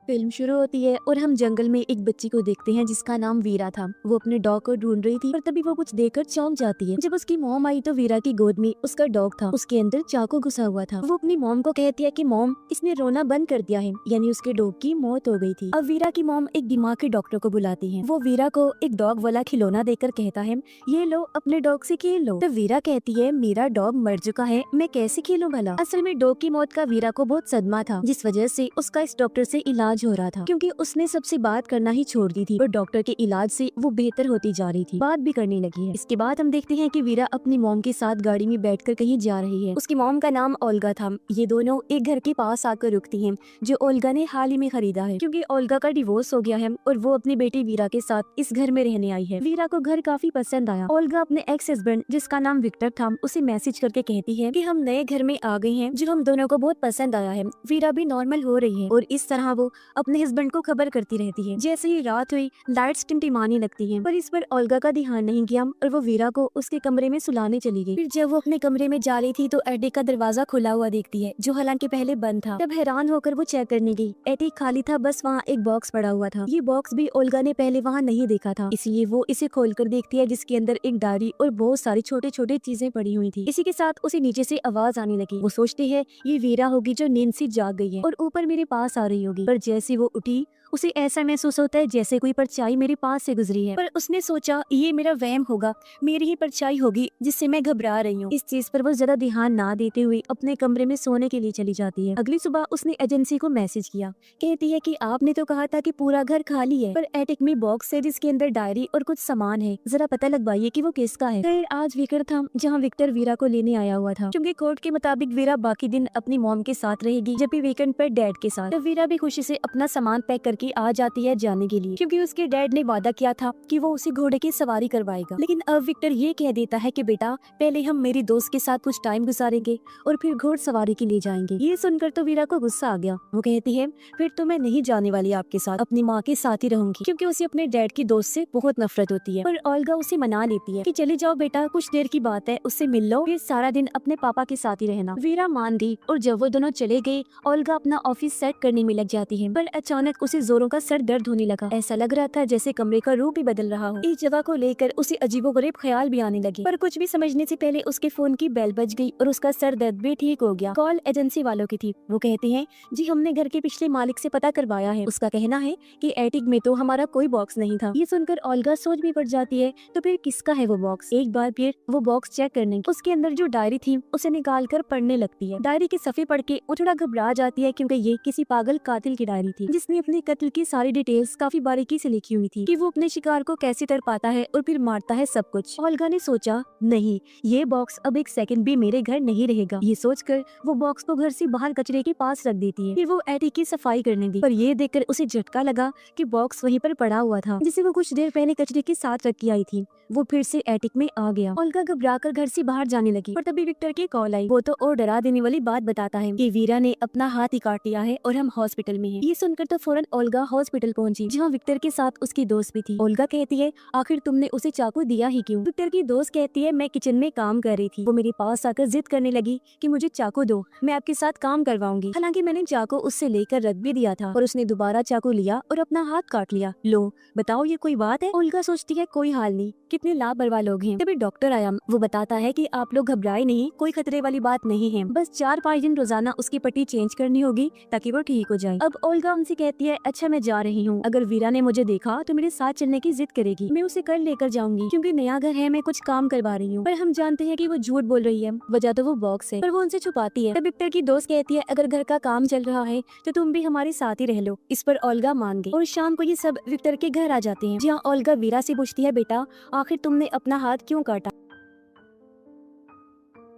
Film शुरू होती है और हम जंगल में एक बच्ची को देखते हैं जिसका नाम वीरा था। वो अपने डॉग को ढूंढ रही थी और तभी वो कुछ देखकर चौंक जाती है। जब उसकी मॉम आई तो वीरा की गोद में उसका डॉग था, उसके अंदर चाकू घुसा हुआ था। वो अपनी मॉम को कहती है कि मॉम, इसने रोना बंद कर दिया है, यानी उसके डॉग की मौत हो गई थी। अब वीरा की मॉम एक दिमाग के डॉक्टर को बुलाती है। वो वीरा को एक डॉग वाला खिलौना देकर कहता है, ये लो, अपने डॉग से खेल लो। तो वीरा कहती है, मेरा डॉग मर चुका है, मैं कैसे खेलूं भला। असल में डॉग की मौत का वीरा को बहुत सदमा था, जिस वजह से उसका इस डॉक्टर से इलाज हो रहा था, क्योंकि उसने सबसे बात करना ही छोड़ दी थी और डॉक्टर के इलाज से वो बेहतर होती जा रही थी, बात भी करने लगी है। इसके बाद हम देखते हैं कि वीरा अपनी मॉम के साथ गाड़ी में बैठकर कहीं जा रही है। उसकी मॉम का नाम ओल्गा था। ये दोनों एक घर के पास आकर रुकती हैं, जो ओल्गा ने हाल ही में खरीदा है, क्योंकि ओल्गा का डिवोर्स हो गया है और वो अपनी बेटी वीरा के साथ इस घर में रहने आई है। वीरा को घर काफी पसंद आया। ओल्गा अपने एक्स हस्बैंड, जिसका नाम विक्टर था, उसे मैसेज करके कहती है कि हम नए घर में आ गए हैं, जो हम दोनों को बहुत पसंद आया है। वीरा भी नॉर्मल हो रही है और इस तरह वो अपने हस्बैंड को खबर करती रहती है। जैसे ही रात हुई, लाइट्स टिमटिमाने लगती हैं, पर इस पर ओल्गा का ध्यान नहीं गया और वो वीरा को उसके कमरे में सुलाने चली गई। फिर जब वो अपने कमरे में जा रही थी तो एटिक का दरवाजा खुला हुआ देखती है, जो हालांकि पहले बंद था। तब हैरान होकर वो चेक करने गई। एटिक खाली था, बस वहाँ एक बॉक्स पड़ा हुआ था। ये बॉक्स भी ओल्गा ने पहले वहाँ नहीं देखा था, इसलिए वो इसे खोलकर देखती है, जिसके अंदर एक डायरी और बहुत सारी छोटे छोटे चीजें पड़ी हुई थी। इसी के साथ उसे नीचे से आवाज आने लगी। वो सोचती है ये वीरा होगी जो नींद से जाग गई है और ऊपर मेरे पास आ रही होगी, पर जैसे वो उठी उसे ऐसा महसूस होता है जैसे कोई परछाई मेरे पास से गुजरी है। पर उसने सोचा ये मेरा वहम होगा, मेरी ही परछाई होगी जिससे मैं घबरा रही हूँ। इस चीज पर वो ज्यादा ध्यान ना देते हुए अपने कमरे में सोने के लिए चली जाती है। अगली सुबह उसने एजेंसी को मैसेज किया, कहती है कि आपने तो कहा था कि पूरा घर खाली है, पर एटिक में बॉक्स है जिसके अंदर डायरी और कुछ सामान है, जरा पता लगवाइए कि वो किसका है। खैर आज वीकेंड था, जहाँ विक्टर वीरा को लेने आया हुआ था, क्योंकि कोर्ट के मुताबिक वीरा बाकी दिन अपनी मॉम के साथ रहेगी, जबकि वीकेंड पर डैड के साथ। तो वीरा भी खुशी से अपना सामान पैक करके आ जाती है जाने के लिए, क्योंकि उसके डैड ने वादा किया था कि वो उसे घोड़े की सवारी करवाएगा। लेकिन अब विक्टर ये कह देता है कि बेटा, पहले हम मेरी दोस्त के साथ कुछ टाइम गुजारेंगे और फिर घोड़ सवारी के लिए जाएंगे। ये सुनकर तो वीरा को गुस्सा आ गया। वो कहती है, फिर तो मैं नहीं जाने वाली आपके साथ, अपनी माँ के साथ ही रहूंगी, क्योंकि उसे अपने डैड की दोस्त से बहुत नफरत होती है। पर ओल्गा उसे मना लेती है कि चले जाओ बेटा, कुछ देर की बात है, उससे मिल लो, फिर सारा दिन अपने पापा के साथ ही रहना। वीरा मान गई और जब वो दोनों चले गए, ओल्गा अपना ऑफिस सेट करने में लग जाती है। पर अचानक उसे जोरों का सर दर्द होने लगा। ऐसा लग रहा था जैसे कमरे का रूप ही बदल रहा हो। इस जगह को लेकर उसे अजीबोगरीब ख्याल भी आने लगे, पर कुछ भी समझने से पहले उसके फोन की बेल बज गई और उसका सर दर्द भी ठीक हो गया। कॉल एजेंसी वालों की थी। वो कहते हैं, जी हमने घर के पिछले मालिक से पता करवाया है, उसका कहना है कि एटिक में तो हमारा कोई बॉक्स नहीं था। ये सुनकर ओल्गा सोच भी पड़ जाती है, तो फिर किसका है वो बॉक्स। एक बार फिर वो बॉक्स चेक करने, उसके अंदर जो डायरी थी उसे निकाल कर पढ़ने लगती है। डायरी के सफ़े पढ़ के वो थोड़ा घबरा जाती है, क्योंकि ये किसी पागल कातिल की डायरी थी, जिसने अपने कत्ल की सारी डिटेल्स काफी बारीकी से लिखी हुई थी, कि वो अपने शिकार को कैसे तड़पाता है और फिर मारता है सब कुछ। ओल्गा ने सोचा, नहीं, ये बॉक्स अब एक सेकंड भी मेरे घर नहीं रहेगा। ये सोचकर वो बॉक्स को घर से बाहर कचरे के पास रख देती है। फिर वो एटिक की सफाई करने दी, पर ये देखकर उसे झटका लगा कि बॉक्स वहीं पर पड़ा हुआ था, जिसे वो कुछ देर पहले कचरे के साथ रख के आई थी। वो फिर से एटिक में आ गया। ओल्गा घबराकर घर से बाहर जाने लगी, पर तभी विक्टर की कॉल आई। वो तो और डरा देने वाली बात बताता है कि वीरा ने अपना हाथ ही काट लिया है और हम हॉस्पिटल में हैं। ये सुनकर तो फौरन ओल्गा हॉस्पिटल पहुंची, जहाँ विक्टर के साथ उसकी दोस्त भी थी। ओल्गा कहती है, आखिर तुमने उसे चाकू दिया ही क्यों? विक्टर की दोस्त कहती है, मैं किचन में काम कर रही थी, वो मेरे पास आकर जिद करने लगी कि मुझे चाकू दो, मैं आपके साथ काम करवाऊंगी। हालांकि मैंने चाकू उससे लेकर रख भी दिया था, और उसने दोबारा चाकू लिया और अपना हाथ काट लिया। लो बताओ, ये कोई बात है? ओल्गा सोचती है, कोई हाल नहीं, कितने लापरवाह लोग हैं। तभी डॉक्टर आया। वो बताता है कि आप लोग घबराए नहीं, कोई खतरे वाली बात नहीं है, बस 4-5 दिन रोजाना उसकी पट्टी चेंज करनी होगी ताकि वो ठीक हो जाए। अब ओल्गा उनसे कहती है, अच्छा मैं जा रही हूँ, अगर वीरा ने मुझे देखा तो मेरे साथ चलने की जिद करेगी, मैं उसे कल लेकर जाऊंगी, क्योंकि नया घर है, मैं कुछ काम करवा रही हूँ। पर हम जानते हैं कि वो झूठ बोल रही है, वजह तो वो बॉक्स है, पर वो उनसे छुपाती है। तब विक्टर की दोस्त कहती है, अगर घर का काम चल रहा है तो तुम भी हमारे साथ ही रह लो। इस पर ओल्गा मान गई और शाम को ये सब विक्टर के घर आ जाते हैं, जहाँ ओल्गा वीरा से पूछती है, बेटा आखिर तुमने अपना हाथ क्यों काटा?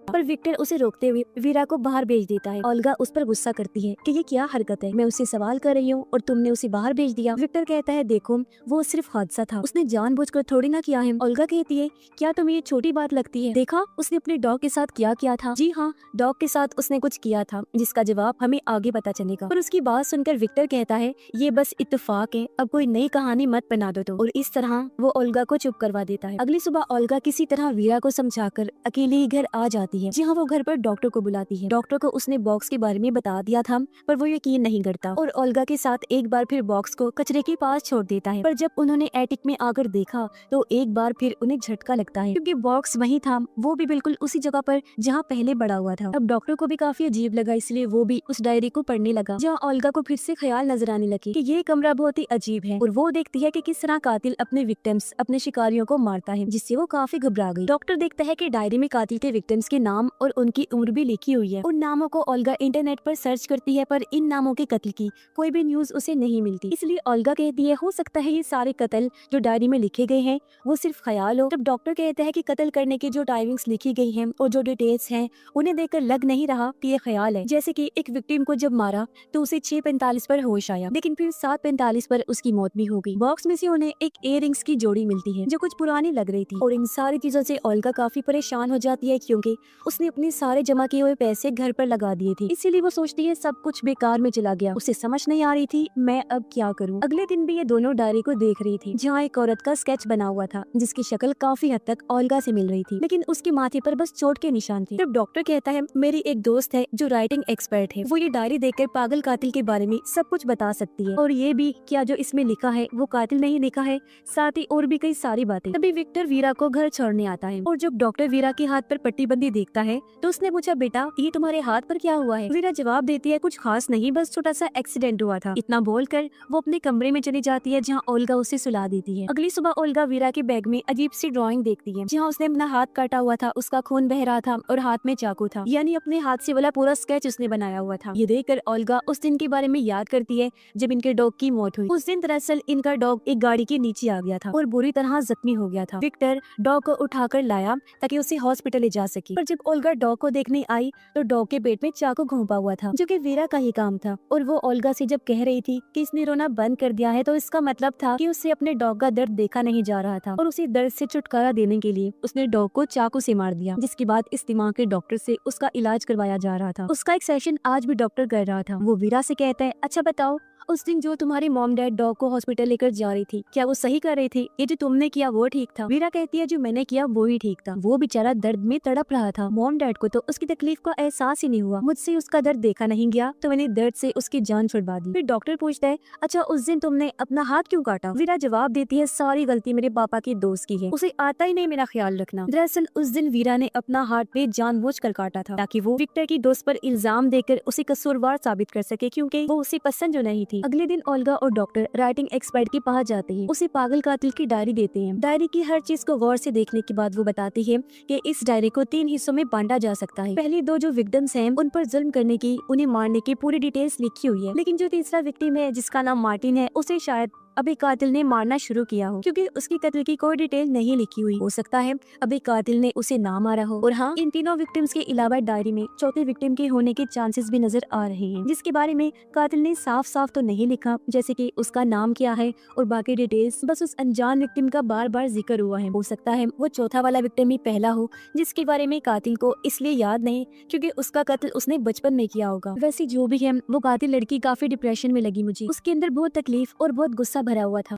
पर विक्टर उसे रोकते हुए वीरा को बाहर भेज देता है। ओल्गा उस पर गुस्सा करती है कि ये क्या हरकत है, मैं उससे सवाल कर रही हूँ और तुमने उसे बाहर भेज दिया। विक्टर कहता है, देखो वो सिर्फ हादसा था, उसने जानबूझकर थोड़ी ना किया है। ओल्गा कहती है, क्या तुम्हें ये छोटी बात लगती है? देखा उसने अपने डॉग के साथ क्या किया था। जी हाँ, डॉग के साथ उसने कुछ किया था, जिसका जवाब हमें आगे पता चलेगा। पर उसकी बात सुनकर विक्टर कहता है, ये बस इत्तेफाक है, अब कोई नई कहानी मत बना दो। तो और इस तरह वो ओल्गा को चुप करवा देता है। अगली सुबह ओल्गा किसी तरह वीरा को समझाकर अकेले ही घर आ जाती है। है, जहाँ वो घर पर डॉक्टर को बुलाती है। डॉक्टर को उसने बॉक्स के बारे में बता दिया था, पर वो यकीन नहीं करता और ओल्गा के साथ एक बार फिर बॉक्स को कचरे के पास छोड़ देता है। पर जब उन्होंने एटिक में आकर देखा तो एक बार फिर उन्हें झटका लगता है, क्योंकि बॉक्स वही था, वो भी बिल्कुल उसी जगह पर जहाँ पहले पड़ा हुआ था। अब डॉक्टर को भी काफी अजीब लगा, इसलिए वो भी उस डायरी को पढ़ने लगा, जहाँ ओल्गा को फिर से ख्याल नजर आने लगे कि ये कमरा बहुत ही अजीब है। और वो देखती है कि किस तरह कातिल अपने विक्टिम्स, अपने शिकारियों को मारता है, जिससे वो काफी घबरा गई। डॉक्टर देखता है कि डायरी में कातिल के विक्टिम्स के नाम और उनकी उम्र भी लिखी हुई है। उन नामों को ओल्गा इंटरनेट पर सर्च करती है, पर इन नामों के कत्ल की कोई भी न्यूज उसे नहीं मिलती। इसलिए ओल्गा कहती है हो सकता है ये सारे कत्ल जो डायरी में लिखे गए हैं वो सिर्फ ख्याल हो। तब डॉक्टर कहता है कि कत्ल करने की जो टाइमिंग्स लिखी गई हैं और जो डिटेल्स हैं उन्हें देखकर लग नहीं रहा कि ये ख्याल है। जैसे कि एक विक्टिम को जब मारा तो उसे 6:45 पर होश आया, लेकिन फिर 7:45 पर उसकी मौत भी हो गई। बॉक्स में से उन्हें एक इयररिंग्स की जोड़ी मिलती है जो कुछ पुरानी लग रही थी। और इन सारी चीजों से ओल्गा काफी परेशान हो जाती है, क्योंकि उसने अपने सारे जमा किए हुए पैसे घर पर लगा दिए थे। इसीलिए वो सोचती है सब कुछ बेकार में चला गया। उसे समझ नहीं आ रही थी मैं अब क्या करूं। अगले दिन भी ये दोनों डायरी को देख रही थी, जहाँ एक औरत का स्केच बना हुआ था जिसकी शक्ल काफी हद तक ओल्गा से मिल रही थी, लेकिन उसके माथे पर बस चोट के निशान थे। तब डॉक्टर कहता है मेरी एक दोस्त है जो राइटिंग एक्सपर्ट है, वो ये डायरी देखकर पागल कातिल के बारे में सब कुछ बता सकती है, और ये भी क्या जो इसमें लिखा है वो कातिल नहीं लिखा है, साथ ही और भी कई सारी बातें। तभी विक्टर वीरा को घर छोड़ने आता है, और जब डॉक्टर वीरा के हाथ पर पट्टीबंदी देखता है तो उसने पूछा बेटा ये तुम्हारे हाथ पर क्या हुआ है। वीरा जवाब देती है कुछ खास नहीं, बस छोटा सा एक्सीडेंट हुआ था। इतना बोलकर वो अपने कमरे में चली जाती है, जहाँ ओल्गा उसे सुला देती है। अगली सुबह ओल्गा वीरा के बैग में अजीब सी ड्राइंग देखती है, जहाँ उसने अपना हाथ काटा हुआ था, उसका खून बह रहा था और हाथ में चाकू था, यानी अपने हाथ से वाला पूरा स्केच उसने बनाया हुआ था। ये देखकर ओल्गा उस दिन के बारे में याद करती है जब इनके डॉग की मौत हुई। उस दिन दरअसल इनका डॉग एक गाड़ी के नीचे आ गया था और बुरी तरह जख्मी हो गया था। विक्टर डॉग को उठाकर लाया ताकि उसे हॉस्पिटल ले जा सके, पर जब ओल्गा डॉग को देखने आई तो डॉग के पेट में चाकू घोंपा हुआ था, जो कि वीरा का ही काम था। और वो ओल्गा से जब कह रही थी कि इसने रोना बंद कर दिया है, तो इसका मतलब था कि उससे अपने डॉग का दर्द देखा नहीं जा रहा था, और उसे दर्द से छुटकारा देने के लिए उसने डॉग को चाकू से मार दिया, जिसके बाद इस दिमाग के डॉक्टर से उसका इलाज करवाया जा रहा था। उसका एक सेशन आज भी डॉक्टर कर रहा था। वो वीरा से कहता है अच्छा बताओ उस दिन जो तुम्हारी मॉम डैड डॉग को हॉस्पिटल लेकर जा रही थी, क्या वो सही कर रही थी? ये जो तुमने किया वो ठीक था? वीरा कहती है जो मैंने किया वो ही ठीक था। वो बेचारा दर्द में तड़प रहा था। मॉम डैड को तो उसकी तकलीफ का एहसास ही नहीं हुआ। मुझसे उसका दर्द देखा नहीं गया तो मैंने दर्द से उसकी जान छुड़वा दी। फिर डॉक्टर पूछता है अच्छा उस दिन तुमने अपना हाथ क्यों काटा? वीरा जवाब देती है सारी गलती मेरे पापा की दोस्त की है, उसे आता ही नहीं मेरा ख्याल रखना। दरअसल उस दिन वीरा ने अपना हाथ बेजानबूझकर काटा था ताकि वो विक्टर की दोस्त पर इल्जाम देकर उसे कसूरवार साबित कर सके, क्योंकि वो उसे पसंद जो नहीं थी। अगले दिन ओल्गा और डॉक्टर राइटिंग एक्सपर्ट के पास जाते हैं, उसे पागल कातिल की डायरी देते हैं। डायरी की हर चीज को गौर से देखने के बाद वो बताती है कि इस डायरी को 3 हिस्सों में बांटा जा सकता है। पहली 2 जो विक्टिम्स हैं उन पर जुल्म करने की, उन्हें मारने की पूरी डिटेल्स लिखी हुई है, लेकिन जो तीसरा विक्टिम है जिसका नाम मार्टिन है उसे शायद अभी कातिल ने मारना शुरू किया हो, क्योंकि उसकी कत्ल की कोई डिटेल नहीं लिखी हुई। हो सकता है अभी कातिल ने उसे ना मारा हो। और हाँ, इन तीनों विक्टिम्स के अलावा डायरी में चौथे विक्टिम के होने के चांसेस भी नजर आ रहे हैं, जिसके बारे में कातिल ने साफ साफ तो नहीं लिखा, जैसे कि उसका नाम क्या है और बाकी डिटेल्स। बस उस अनजान विक्टिम का बार बार जिक्र हुआ है। हो सकता है वो चौथा वाला विक्टिम ही पहला हो, जिसके बारे में कातिल को इसलिए याद नहीं क्योंकि उसका कत्ल उसने बचपन में किया होगा। वैसे जो भी है वो कातिल लड़की काफी डिप्रेशन में लगी मुझे। उसके अंदर बहुत तकलीफ और बहुत गुस्सा भरा हुआ था।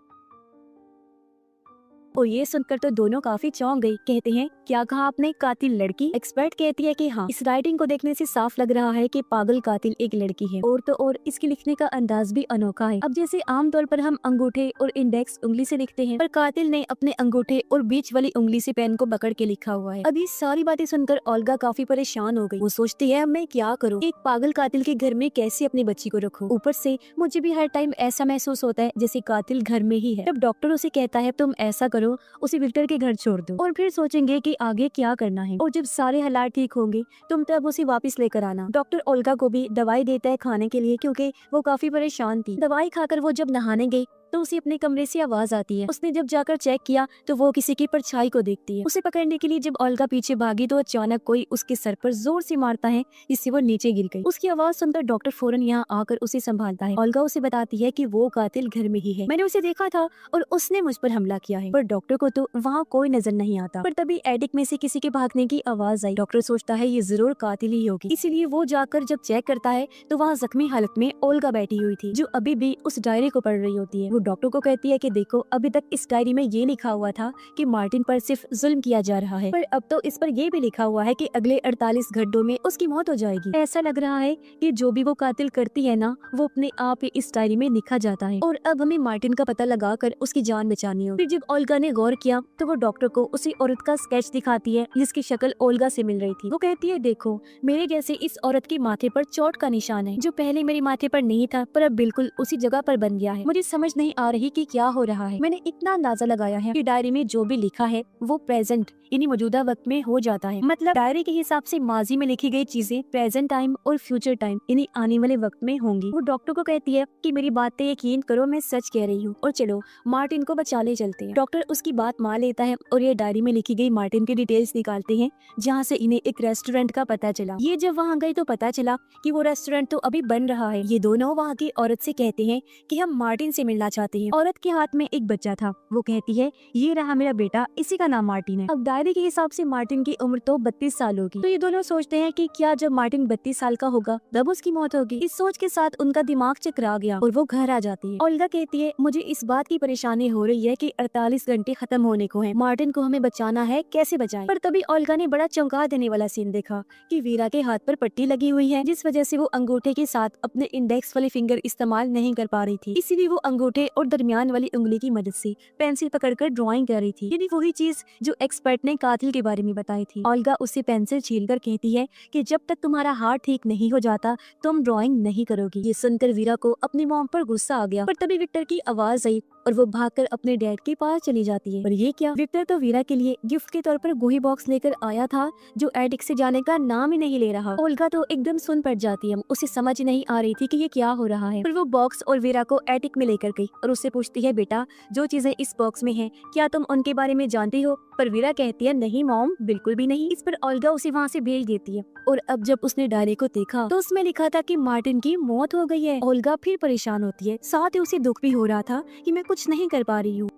और ये सुनकर तो दोनों काफी चौंक गई। कहते हैं क्या कहा आपने, कातिल लड़की? एक्सपर्ट कहती है कि हाँ, इस राइटिंग को देखने से साफ लग रहा है कि पागल कातिल एक लड़की है। और तो और इसके लिखने का अंदाज भी अनोखा है। अब जैसे आमतौर पर हम अंगूठे और इंडेक्स उंगली से लिखते हैं, पर कातिल ने अपने अंगूठे और बीच वाली उंगली से पेन को पकड़ के लिखा हुआ है। अब ये सारी बातें सुनकर ओल्गा काफी परेशान हो गई। वो सोचती है अब मैं क्या करूँ, एक पागल कातिल के घर में कैसे अपनी बच्ची को रखूँ? ऊपर से मुझे भी हर टाइम ऐसा महसूस होता है जैसे कातिल घर में ही है। तब डॉक्टर उसे कहता है तुम ऐसा करो, उसे विक्टर के घर छोड़ दो और फिर सोचेंगे कि आगे क्या करना है, और जब सारे हालात ठीक होंगे तुम तब उसे वापस लेकर आना। डॉक्टर ओल्गा को भी दवाई देता है खाने के लिए, क्योंकि वो काफी परेशान थी। दवाई खाकर वो जब नहाने गई तो उसे अपने कमरे से आवाज आती है। उसने जब जाकर चेक किया तो वो किसी की परछाई को देखती है। उसे पकड़ने के लिए जब ओल्गा पीछे भागी तो अचानक कोई उसके सर पर जोर से मारता है, जिससे वो नीचे गिर गई। उसकी आवाज सुनकर डॉक्टर फौरन यहाँ आकर उसे संभालता है। ओल्गा उसे बताती है कि वो कातिल घर में ही है, मैंने उसे देखा था और उसने मुझ पर हमला किया है। पर डॉक्टर को तो वहाँ कोई नजर नहीं आता। पर तभी एटिक में से किसी के भागने की आवाज आई। डॉक्टर सोचता है ये जरूर कातिल ही होगी, इसीलिए वो जाकर जब चेक करता है तो वहाँ जख्मी हालत में ओल्गा बैठी हुई थी, जो अभी भी उस डायरी को पढ़ रही होती है। वो डॉक्टर को कहती है कि देखो अभी तक इस डायरी में ये लिखा हुआ था कि मार्टिन पर सिर्फ जुल्म किया जा रहा है, पर अब तो इस पर ये भी लिखा हुआ है कि अगले 48 घंटों में उसकी मौत हो जाएगी। ऐसा लग रहा है कि जो भी वो कातिल करती है ना, वो अपने आप ही इस डायरी में लिखा जाता है और अब हमें मार्टिन का पता लगाकर उसकी जान बचानी हो। फिर जब ओल्गा ने गौर किया तो वो डॉक्टर को उसी औरत का स्केच दिखाती है जिसकी शक्ल ओल्गा से मिल रही थी। वो कहती है देखो मेरे जैसे इस औरत के माथे पर चोट का निशान है, जो पहले मेरे माथे पर नहीं था पर अब बिल्कुल उसी जगह पर बन गया है। मुझे समझ नहीं आ रही कि क्या हो रहा है। मैंने इतना अंदाजा लगाया है कि डायरी में जो भी लिखा है वो प्रेजेंट यानी मौजूदा वक्त में हो जाता है। मतलब डायरी के हिसाब से माजी में लिखी गई चीजें प्रेजेंट टाइम और फ्यूचर टाइम यानी आने वाले वक्त में होंगी। वो डॉक्टर को कहती है कि मेरी बातें यकीन करो, मैं सच कह रही हूँ और चलो मार्टिन को बचा ले चलते हैं। डॉक्टर उसकी बात मान लेता है और ये डायरी में लिखी गई मार्टिन की डिटेल्स निकालते हैं, जहाँ से इन्हें एक रेस्टोरेंट का पता चला। ये जब वहाँ गए तो पता चला कि वो रेस्टोरेंट तो अभी बन रहा है। ये दोनों वहाँ की औरत से कहते हैं कि हम मार्टिन से मिलना चाहते हैं। औरत के हाथ में एक बच्चा था। वो कहती है ये रहा मेरा बेटा, इसी का नाम मार्टिन है। अब डायरी के हिसाब से मार्टिन की उम्र तो 32 साल होगी। तो ये दोनों सोचते हैं कि क्या जब मार्टिन 32 साल का होगा तब उसकी मौत होगी। इस सोच के साथ उनका दिमाग चकरा गया और वो घर आ जाती है। ओल्गा कहती है मुझे इस बात की परेशानी हो रही है कि 48 घंटे खत्म होने को हैं। मार्टिन को हमें बचाना है, कैसे बचाएं? पर तभी ओल्गा ने बड़ा चौंका देने वाला सीन देखा कि वीरा के हाथ पर पट्टी लगी हुई है, जिस वजह से वो अंगूठे के साथ अपने इंडेक्स वाले फिंगर इस्तेमाल नहीं कर पा रही थी। इसीलिए वो अंगूठे और दरमियान वाली उंगली की मदद से पेंसिल पकड़कर ड्राइंग कर रही थी, यानी वही चीज जो एक्सपर्ट ने कातिल के बारे में बताई थी। ओल्गा उससे पेंसिल छीलकर कहती है कि जब तक तुम्हारा हाथ ठीक नहीं हो जाता तुम ड्राइंग नहीं करोगी। ये सुनकर वीरा को अपनी मॉम पर गुस्सा आ गया, पर तभी विक्टर की आवाज आई और वो भागकर अपने डैड के पास चली जाती है। और ये क्या, विक्टर तो वीरा के लिए गिफ्ट के तौर पर गोही बॉक्स लेकर आया था जो एटिक से जाने का नाम ही नहीं ले रहा। ओल्गा तो एकदम सुन पड़ जाती है, उसे समझ नहीं आ रही थी कि ये क्या हो रहा है। फिर वो बॉक्स और वीरा को एटिक में लेकर गई और उससे पूछती है बेटा जो चीजें इस बॉक्स में हैं क्या तुम उनके बारे में जानती हो? पर वीरा कहती है नहीं मॉम, बिल्कुल भी नहीं। इस पर ओल्गा उसे वहाँ से भेज देती है और अब जब उसने डायरी को देखा तो उसमें लिखा था कि मार्टिन की मौत हो गई है। ओल्गा फिर परेशान होती है, साथ ही उसे दुख भी हो रहा था कि मैं कुछ नहीं कर पा रही हूँ।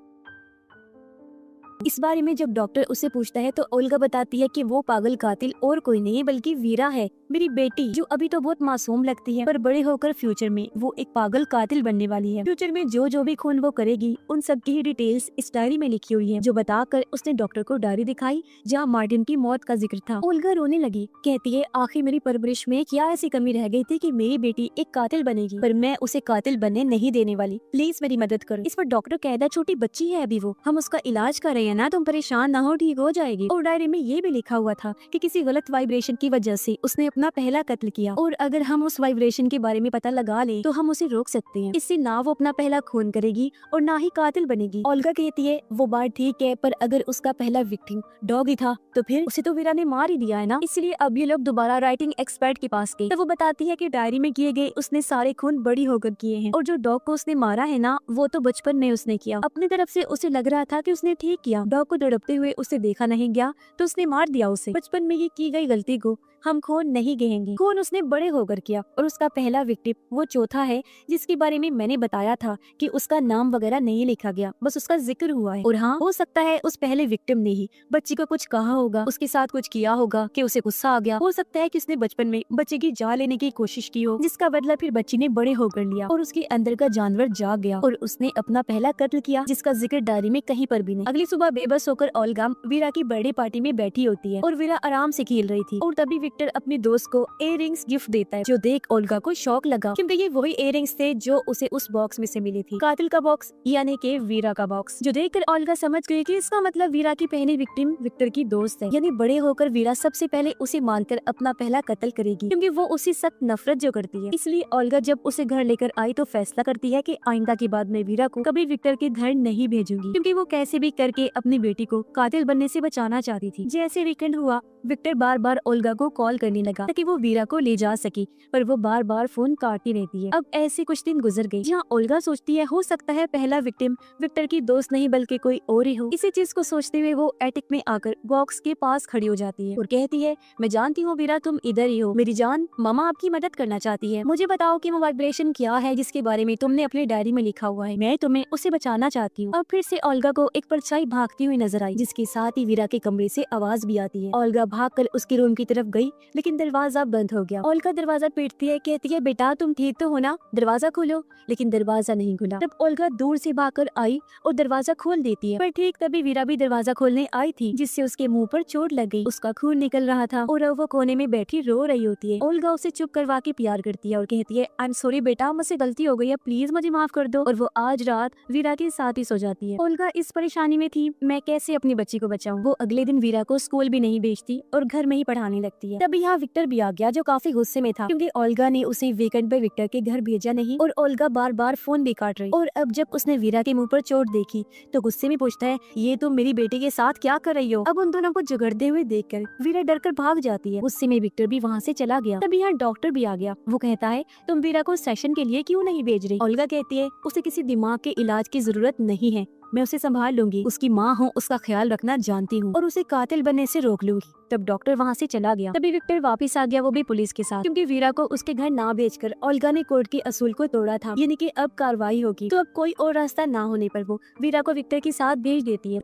इस बारे में जब डॉक्टर उससे पूछता है तो ओल्गा बताती है कि वो पागल कातिल और कोई नहीं बल्कि वीरा है, मेरी बेटी, जो अभी तो बहुत मासूम लगती है पर बड़े होकर फ्यूचर में वो एक पागल कातिल बनने वाली है। फ्यूचर में जो भी खून वो करेगी उन सब की डिटेल्स इस डायरी में लिखी हुई है। जो बताकर उसने डॉक्टर को डायरी दिखाई जहाँ मार्टिन की मौत का जिक्र था। ओल्गा रोने लगी, कहती है आखिर मेरी परवरिश में क्या ऐसी कमी रह गई थी कि मेरी बेटी एक कातिल बनेगी, पर मैं उसे कातिल बनने नहीं देने वाली, प्लीज मेरी मदद करो। इस पर डॉक्टर कहता छोटी बच्ची है अभी वो, हम उसका इलाज कर रहे हैं ना, तुम परेशान ना हो, ठीक हो जाएगी। और डायरी में ये भी लिखा हुआ था कि किसी गलत वाइब्रेशन की वजह से उसने अपना पहला कत्ल किया और अगर हम उस वाइब्रेशन के बारे में पता लगा ले तो हम उसे रोक सकते हैं। इससे ना वो अपना पहला खून करेगी और ना ही कातिल बनेगी। ओल्गा कहती है वो बात ठीक है, पर अगर उसका पहला विक्टिम डॉग ही था तो फिर उसे तो वीरा ने मार ही दिया है ना। इसलिए अब ये लोग दोबारा राइटिंग एक्सपर्ट के पास गए तो वो बताती है कि डायरी में किए गए उसने सारे खून बड़ी होकर किए हैं और जो डॉग को उसने मारा है ना वो तो बचपन में उसने किया। अपनी तरफ से उसे लग रहा था कि उसने ठीक किया, डॉग को तड़पते हुए उसे देखा नहीं गया तो उसने मार दिया उसे। बचपन में ही की गई गलती को हम खून नहीं गहेंगे, खून उसने बड़े होकर किया। और उसका पहला विक्टिम वो चौथा है जिसके बारे में मैंने बताया था कि उसका नाम वगैरह नहीं लिखा गया, बस उसका जिक्र हुआ है। और हाँ, हो सकता है उस पहले विक्टिम ने ही बच्ची को कुछ कहा होगा, उसके साथ कुछ किया होगा कि उसे गुस्सा आ गया। हो सकता है कि उसने बचपन में बच्चे की जान लेने की कोशिश की हो, जिसका बदला फिर बच्ची ने बड़े होकर लिया और उसके अंदर का जानवर जाग गया और उसने अपना पहला कत्ल किया, जिसका जिक्र डायरी में कहीं पर भी नहीं। अगली सुबह बेबस होकर ओल्गा वीरा की बर्थडे पार्टी में बैठी होती है और वीरा आराम से खेल रही थी और तभी विक्टर अपने दोस्त को इयररिंग्स गिफ्ट देता है, जो देख ओल्गा को शौक लगा क्योंकि ये वही इयररिंग्स थे जो उसे उस बॉक्स में से मिली थी, कातिल का बॉक्स यानी कि वीरा का बॉक्स। जो देखकर ओल्गा समझ गई कि इसका मतलब वीरा की पहली विक्टिम विक्टर की दोस्त है, यानी बड़े होकर वीरा सबसे पहले उसे मारकर अपना पहला कत्ल करेगी क्योंकि वो उसी सख्त नफरत जो करती है। इसलिए ओल्गा जब उसे घर लेकर आई तो फैसला करती है कि आइंदा के बाद मैं वीरा को कभी विक्टर के घर नहीं भेजूंगी, क्योंकि वो कैसे भी करके अपनी बेटी को कातिल बनने से बचाना चाहती थी। जैसे वीकेंड हुआ विक्टर बार बार ओल्गा को कॉल करने लगा ताकि वो वीरा को ले जा सके, पर वो बार बार फोन काटती रहती है। अब ऐसे कुछ दिन गुजर गए जहाँ ओल्गा सोचती है हो सकता है पहला विक्टिम विक्टर की दोस्त नहीं बल्कि कोई और ही हो। इसी चीज को सोचते हुए वो एटिक में आकर बॉक्स के पास खड़ी हो जाती है और कहती है मैं जानती हूँ वीरा तुम इधर ही हो, मेरी जान मामा आपकी मदद करना चाहती है, मुझे बताओ कि वो वाइब्रेशन क्या है जिसके बारे में तुमने अपनी डायरी में लिखा हुआ है, मैं तुम्हें उसे बचाना चाहती हूँ। अब फिर से ओल्गा को एक परछाई भागती हुई नजर आई, जिसके साथ ही वीरा के कमरे से आवाज भी आती है। ओल्गा भागकर उसके रूम की तरफ गई लेकिन दरवाजा बंद हो गया। ओल्गा दरवाजा पीटती है, कहती है बेटा तुम ठीक तो हो ना, दरवाजा खोलो, लेकिन दरवाजा नहीं खुला। तब ओल्गा दूर से भागकर आई और दरवाजा खोल देती है, पर ठीक तभी वीरा भी दरवाजा खोलने आई थी, जिससे उसके मुंह पर चोट लग गई। उसका खून निकल रहा था और वो कोने में बैठी रो रही होती है। ओल्गा उसे चुप करवा के प्यार करती है और कहती है आई एम सॉरी बेटा, मुझसे गलती हो गई है, प्लीज मुझे माफ कर दो। और वो आज रात वीरा के साथ ही सो जाती है। ओल्गा इस परेशानी में थी, मैं कैसे अपनी बच्ची को बचाऊं। वो अगले दिन वीरा को स्कूल भी नहीं भेजती और घर में ही पढ़ाने लगती है। तभी यहाँ विक्टर भी आ गया, जो काफी गुस्से में था क्योंकि ओल्गा ने उसे वीकेंड पर विक्टर के घर भेजा नहीं और ओल्गा बार बार फोन भी काट रही। और अब जब उसने वीरा के मुंह पर चोट देखी तो गुस्से में पूछता है ये तुम मेरी बेटी के साथ क्या कर रही हो। अब उन दोनों को झगड़ते हुए देखकर वीरा डरकर भाग जाती है। गुस्से में विक्टर भी वहाँ से चला गया। तभी यहाँ डॉक्टर भी आ गया। वो कहता है तुम वीरा को सेशन के लिए क्यों नहीं भेज रही। ओल्गा कहती है उसे किसी दिमाग के इलाज की जरूरत नहीं है, मैं उसे संभाल लूंगी, उसकी माँ हूँ, उसका ख्याल रखना जानती हूँ और उसे कातिल बनने से रोक लूंगी। तब डॉक्टर वहाँ से चला गया। तभी विक्टर वापस आ गया, वो भी पुलिस के साथ, क्योंकि वीरा को उसके घर ना भेजकर ओल्गा ने कोर्ट के असूल को तोड़ा था, यानी कि अब कार्रवाई होगी। तो अब कोई और रास्ता ना होने पर वो वीरा को विक्टर के साथ भेज देती है।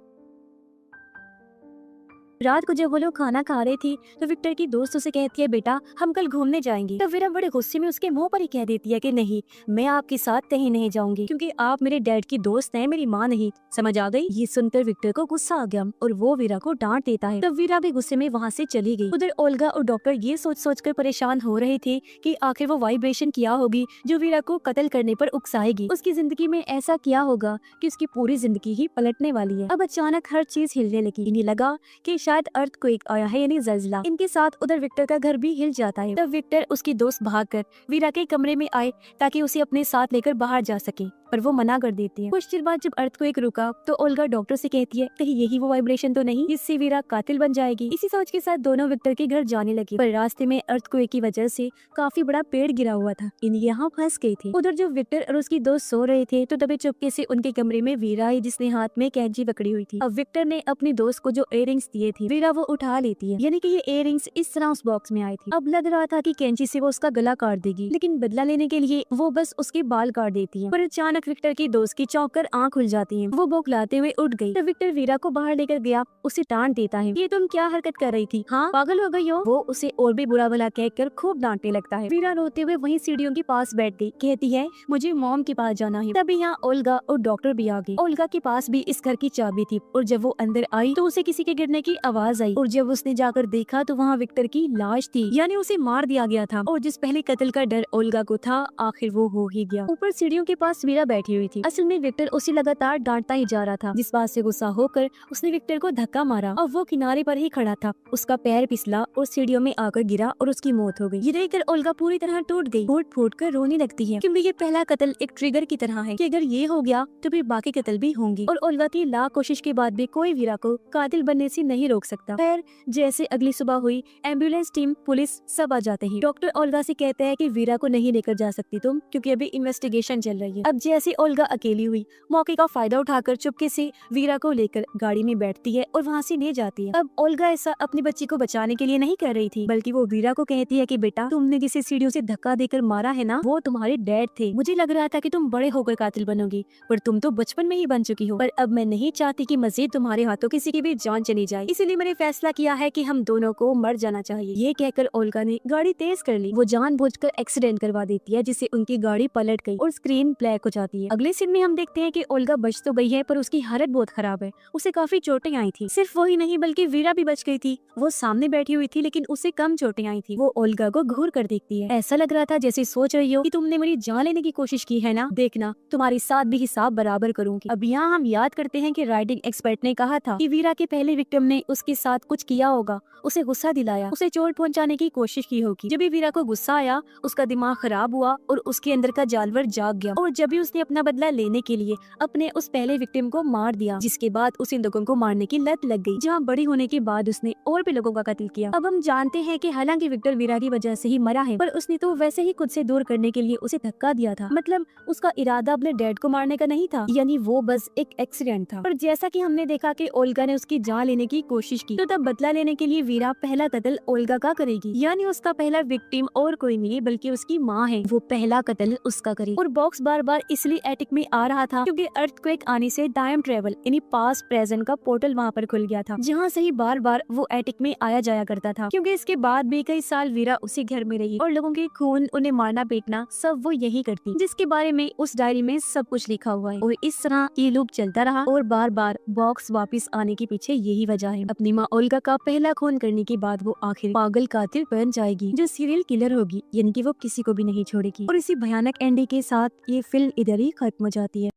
रात को जब वो लोग खाना खा रहे थे तो विक्टर की दोस्त उसे कहती है बेटा हम कल घूमने जाएंगे। तब वीरा बड़े गुस्से में उसके मुंह पर ही कह देती है कि नहीं, मैं आपके साथ कहीं नहीं जाऊंगी क्योंकि आप मेरे डैड की दोस्त हैं, मेरी माँ नहीं। समझ आ गई। ये सुनकर विक्टर को गुस्सा आ गया और वो वीरा को डांट देता है। तब वीरा भी गुस्से में वहाँ से चली गई। उधर ओल्गा और डॉक्टर ये सोच कर परेशान हो रहे थे कि आखिर वो वाइब्रेशन क्या होगी जो वीरा को कत्ल करने पर उकसाएगी। उसकी जिंदगी में ऐसा क्या होगा कि उसकी पूरी जिंदगी ही पलटने वाली है। अब अचानक हर चीज हिलने लगी। इन्हें लगा कि शायद अर्थक्वेक आया है, यानी ज़लज़ला। इनके साथ उधर विक्टर का घर भी हिल जाता है। तब विक्टर उसकी दोस्त भागकर वीरा के कमरे में आए ताकि उसे अपने साथ लेकर बाहर जा सके, पर वो मना कर देती है। कुछ देर बाद जब अर्थक्वेक रुका तो ओल्गा डॉक्टर से कहती है कहीं यही वो वाइब्रेशन तो नहीं जिससे वीरा कातिल बन जाएगी। इसी सोच के साथ दोनों विक्टर के घर जाने लगे, पर रास्ते में अर्थक्वेक की वजह से काफी बड़ा पेड़ गिरा हुआ था। इन यहाँ फंस गए थे। उधर जब विक्टर और उसकी दोस्त सो रहे थे तो तभी चुपके से उनके कमरे में वीरा आई, जिसने हाथ में कैंची पकड़ी हुई थी। अब विक्टर ने अपनी दोस्त को जो इयररिंग्स दिए थे वीरा वो उठा लेती है, यानी कि ये इयररिंग्स इस तरह उस बॉक्स में आई थी। अब लग रहा था कि कैंची से वो उसका गला काट देगी, लेकिन बदला लेने के लिए वो बस उसके बाल काट देती है। पर अचानक विक्टर की दोस्त की चौंक कर आंख खुल जाती है। वो बौखलाते हुए उठ गई। तो विक्टर वीरा को बाहर लेकर गया, उसे डांट देता है ये तुम क्या हरकत कर रही थी, हाँ पागल हो गई हो। वो उसे और भी बुरा भला कहकर खूब डांटने लगता है। वीरा रोते हुए वहीं सीढ़ियों के पास बैठ गई, कहती है मुझे मॉम के पास जाना है। तभी यहाँ ओल्गा और डॉक्टर भी आ गए। ओल्गा के पास भी इस घर की चाबी थी और जब वो अंदर आई तो उसे किसी के गिरने की आवाज आई और जब उसने जाकर देखा तो वहाँ विक्टर की लाश थी, यानी उसे मार दिया गया था। और जिस पहले कत्ल का डर ओल्गा को था आखिर वो हो ही गया। ऊपर सीढ़ियों के पास वीरा बैठी हुई थी। असल में विक्टर उसे लगातार डांटता ही जा रहा था, जिस बात से गुस्सा होकर उसने विक्टर को धक्का मारा और वो किनारे पर ही खड़ा था। उसका पैर फिसला और सीढ़ियों में आकर गिरा और उसकी मौत हो गई। ये देखकर ओल्गा पूरी तरह टूट गई, फूट फूट कर रोने लगती है, क्योंकि ये पहला कत्ल एक ट्रिगर की तरह है कि अगर ये हो गया तो फिर बाकी कत्ल भी होंगी। और ओल्गा की लाख कोशिश के बाद भी कोई वीरा को कातिल बनने से नहीं रोक सकता। खैर जैसे अगली सुबह हुई, एम्बुलेंस टीम, पुलिस सब आ जाते हैं। डॉक्टर ओल्गा से कहते हैं कि वीरा को नहीं लेकर जा सकती तुम, क्योंकि अभी इन्वेस्टिगेशन चल रही है। अब जैसे ओल्गा अकेली हुई, मौके का फायदा उठाकर चुपके से वीरा को लेकर गाड़ी में बैठती है और वहाँ से ले जाती है। अब ओल्गा ऐसा अपनी बच्ची को बचाने के लिए नहीं कर रही थी, बल्कि वो वीरा को कहती है कि बेटा तुमने जिसे सीढ़ियों से धक्का देकर मारा है ना, वो तुम्हारे डैड थे। मुझे लग रहा था कि तुम बड़े होकर कातिल बनोगी, पर तुम तो बचपन में ही बन चुकी हो। पर अब मैं नहीं चाहती कि मजीद तुम्हारे हाथों किसी की भी जान चली जाए, इसीलिए मैंने फैसला किया है कि हम दोनों को मर जाना चाहिए। ये कहकर ओल्गा ने गाड़ी तेज कर ली। वो जानबूझकर एक्सीडेंट करवा देती है, जिससे उनकी गाड़ी पलट गई और स्क्रीन ब्लैक हो जाती है। अगले सीन में हम देखते हैं कि ओल्गा बच तो गई है, पर उसकी हालत बहुत खराब है। उसे काफी चोटें आई थी। सिर्फ वही नहीं बल्कि वीरा भी बच गई थी। वो सामने बैठी हुई थी, लेकिन उसे कम चोटें आई थी। वो ओल्गा को घूर कर देखती है। ऐसा लग रहा था जैसे सोच रही हो कि तुमने मेरी जान लेने की कोशिश की है ना, देखना तुम्हारे साथ भी हिसाब बराबर करूंगी। अब यहाँ हम याद करते हैं कि राइटिंग एक्सपर्ट ने कहा था कि वीरा के पहले विक्टिम ने उसके साथ कुछ किया होगा, उसे गुस्सा दिलाया, उसे चोट पहुंचाने की कोशिश की होगी। जब भी वीरा को गुस्सा आया, उसका दिमाग खराब हुआ और उसके अंदर का जानवर जाग गया। और जब भी उसने अपना बदला लेने के लिए अपने उस पहले विक्टिम को मार दिया, जिसके बाद उसे लोगों को मारने की लत लग गई, जहाँ बड़ी होने के बाद उसने और भी लोगों का कत्ल किया। अब हम जानते हैं कि हालांकि विक्टर वीरा की वजह से ही मरा है, पर उसने तो वैसे ही खुद से दूर करने के लिए उसे धक्का दिया था। मतलब उसका इरादा अपने डैड को मारने का नहीं था, यानी वो बस एक एक्सीडेंट था। पर जैसा कि हमने देखा कि ओल्गा ने उसकी जान लेने की कोशिश की, तो तब बदला लेने के लिए वीरा पहला कत्ल ओल्गा का करेगी, यानी उसका पहला विक्टिम और कोई नहीं बल्कि उसकी माँ है। वो पहला कत्ल उसका करे। और बॉक्स बार बार इस इसलिए एटिक में आ रहा था क्योंकि अर्थक्वेक आने से टाइम ट्रेवल यानी पास्ट प्रेजेंट का पोर्टल वहाँ पर खुल गया था, जहाँ से ही बार बार वो एटिक में आया जाया करता था। क्योंकि इसके बाद भी कई साल वीरा उसी घर में रही और लोगों के खून, उन्हें मारना पीटना सब वो यही करती, जिसके बारे में उस डायरी में सब कुछ लिखा हुआ है। और इस तरह ये लूप चलता रहा और बार बार बॉक्स वापस आने के पीछे यही वजह है। अपनी माँ ओल्गा का पहला खून करने के बाद वो आखिर पागल कातिल बन जाएगी जो सीरियल किलर होगी, यानी कि वो किसी को भी नहीं छोड़ेगी। और इसी भयानक एंडिंग के साथ ये फिल्म इधर ही खत्म हो जाती है।